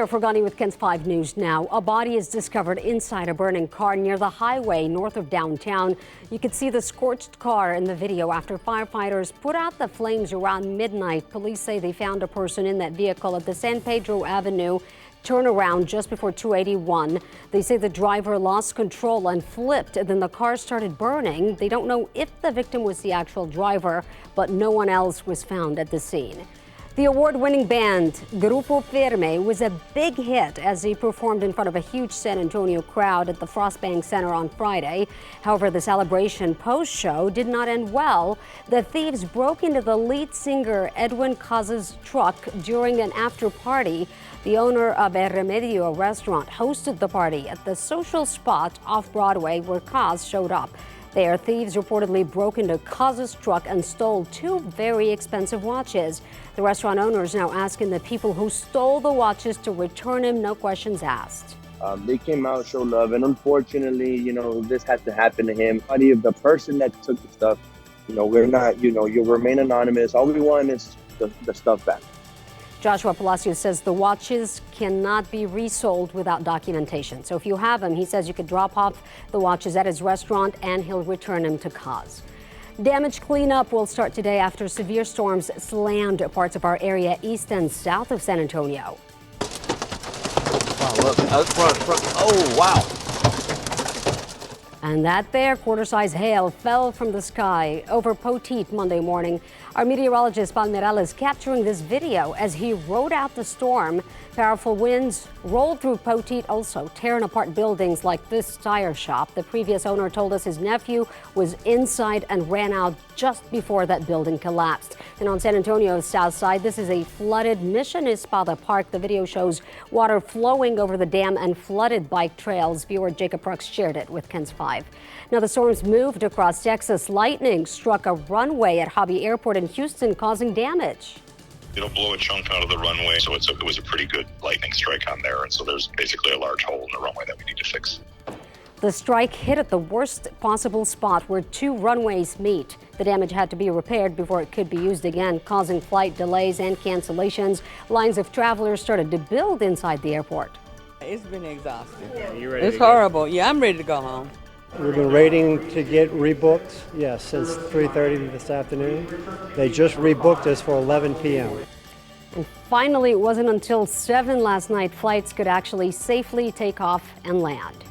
Forgani with KENS 5 News now. A body is discovered inside a burning car near the highway north of downtown. You can see the scorched car in the video after firefighters put out the flames around midnight. Police say they found a person in that vehicle at the San Pedro Avenue turnaround just before 281. They say the driver lost control and flipped, and then the car started burning. They don't know if the victim was the actual driver, but no one else was found at the scene. The award-winning band Gro FME was a big hit as they performed in front of a huge San Antonio crowd at the Frostbank Center on Friday. However, the celebration post-show did not end well. The thieves broke into the lead singer Edwin Caz's truck during an after-party. The owner of El Remedio restaurant hosted the party at the social spot off Broadway where Caz showed up. There, thieves reportedly broke into Caz's truck and stole two very expensive watches. The restaurant owner is now asking the people who stole the watches to return him, no questions asked. They came out, showed love, and unfortunately, this had to happen to him. The person that took the stuff, we're not, you'll remain anonymous. All we want is the stuff back. Joshua Palacios says the watches cannot be resold without documentation. So if you have them, he says you could drop off the watches at his restaurant and he'll return them to Caz. Damage cleanup will start today after severe storms slammed parts of our area east and south of San Antonio. Wow, look, out front. Oh, wow. And that there quarter-size hail fell from the sky over Poteet Monday morning. Our meteorologist Palmeral is capturing this video as he rode out the storm. Powerful winds rolled through Poteet, also tearing apart buildings like this tire shop. The previous owner told us his nephew was inside and ran out just before that building collapsed. And on San Antonio's south side, this is a flooded Mission Espada Park. The video shows water flowing over the dam and flooded bike trails. Viewer Jacob Brooks shared it with KENS 5. Now the storms moved across Texas. Lightning struck a runway at Hobby Airport in Houston, causing damage. It'll blow a chunk out of the runway, so it was a pretty good lightning strike on there, and so there's basically a large hole in the runway that we need to fix. The strike hit at the worst possible spot where two runways meet. The damage had to be repaired before it could be used again, causing flight delays and cancellations. Lines of travelers started to build inside the airport. It's been exhausting. You ready it's horrible. Yeah, I'm ready to go home. We've been waiting to get rebooked, since 3:30 this afternoon. They just rebooked us for 11 p.m. And finally, it wasn't until 7 last night flights could actually safely take off and land.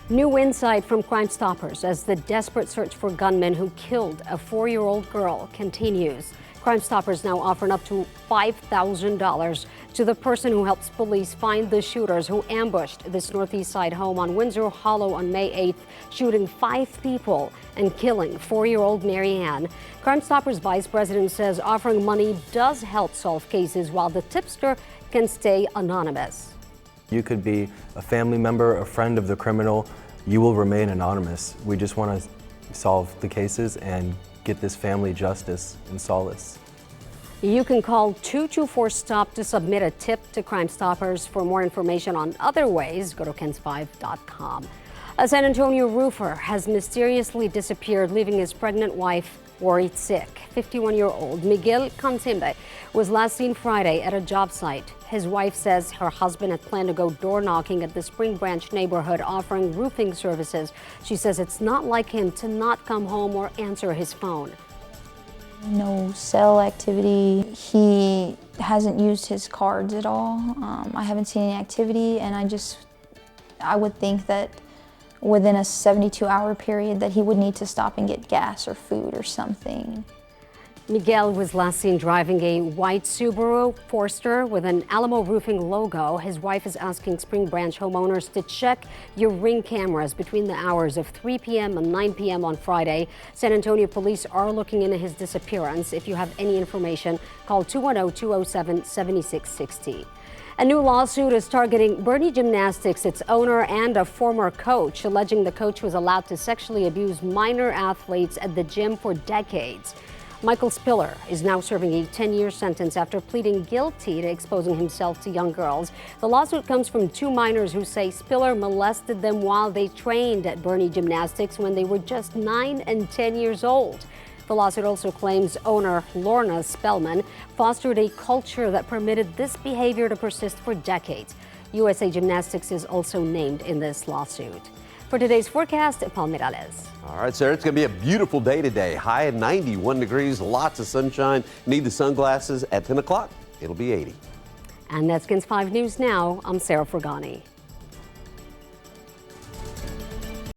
New insight from Crim Stoppers as the desperate search for gunmen who killed a 4-year-old girl continues. Crim Stoppers now offering up to $5,000 to the person who helps police find the shooters who ambushed this northeast side home on Windsor Hollow on May 8th, shooting 5 people and killing 4-year-old Mary Ann. Crim Stoppers Vice President says offering money does help solve cases while the tipster can stay anonymous. You could be a family member, a friend of the criminal. You will remain anonymous. We just want to solve the cases and get this family justice and solace. You can call 224-STOP to submit a tip to Crim Stoppers. For more information on other ways, go to KENS5.com. A San Antonio roofer has mysteriously disappeared, leaving his pregnant wife worried sick. 51-year-old Miguel Kimbe was last seen Friday at a job site. His wife says her husband had planned to go door knocking at the Spring Branch neighborhood offering roofing services. She says it's not like him to not come home or answer his phone. No cell activity. He hasn't used his cards at all. I haven't seen any activity, and I would think that within a 72-hour period that he would need to stop and get gas or food or something. Miguel was last seen driving a white Subaru Forester with an Alamo Roofing logo. His wife is asking Spring Branch homeowners to check your Ring cameras between the hours of 3 p.m. and 9 p.m. on Friday. San Antonio police are looking into his disappearance. If you have any information, call 210-207-7660. A new lawsuit is targeting Bernie Gymnastics, its owner and a former coach, alleging the coach was allowed to sexually abuse minor athletes at the gym for decades. Michael Spiller is now serving a 10-year sentence after pleading guilty to exposing himself to young girls. The lawsuit comes from 2 minors who say Spiller molested them while they trained at Bernie Gymnastics when they were just 9 and 10 years old. The lawsuit also claims owner Lorna Spellman fostered a culture that permitted this behavior to persist for decades. USA Gymnastics is also named in this lawsuit. For today's forecast, Paul Mirales. All right, Sarah, it's going to be a beautiful day today. High at 91 degrees, lots of sunshine. Need the sunglasses at 10 o'clock. It'll be 80. And that's KENS 5 News Now. I'm Sarah Fergani.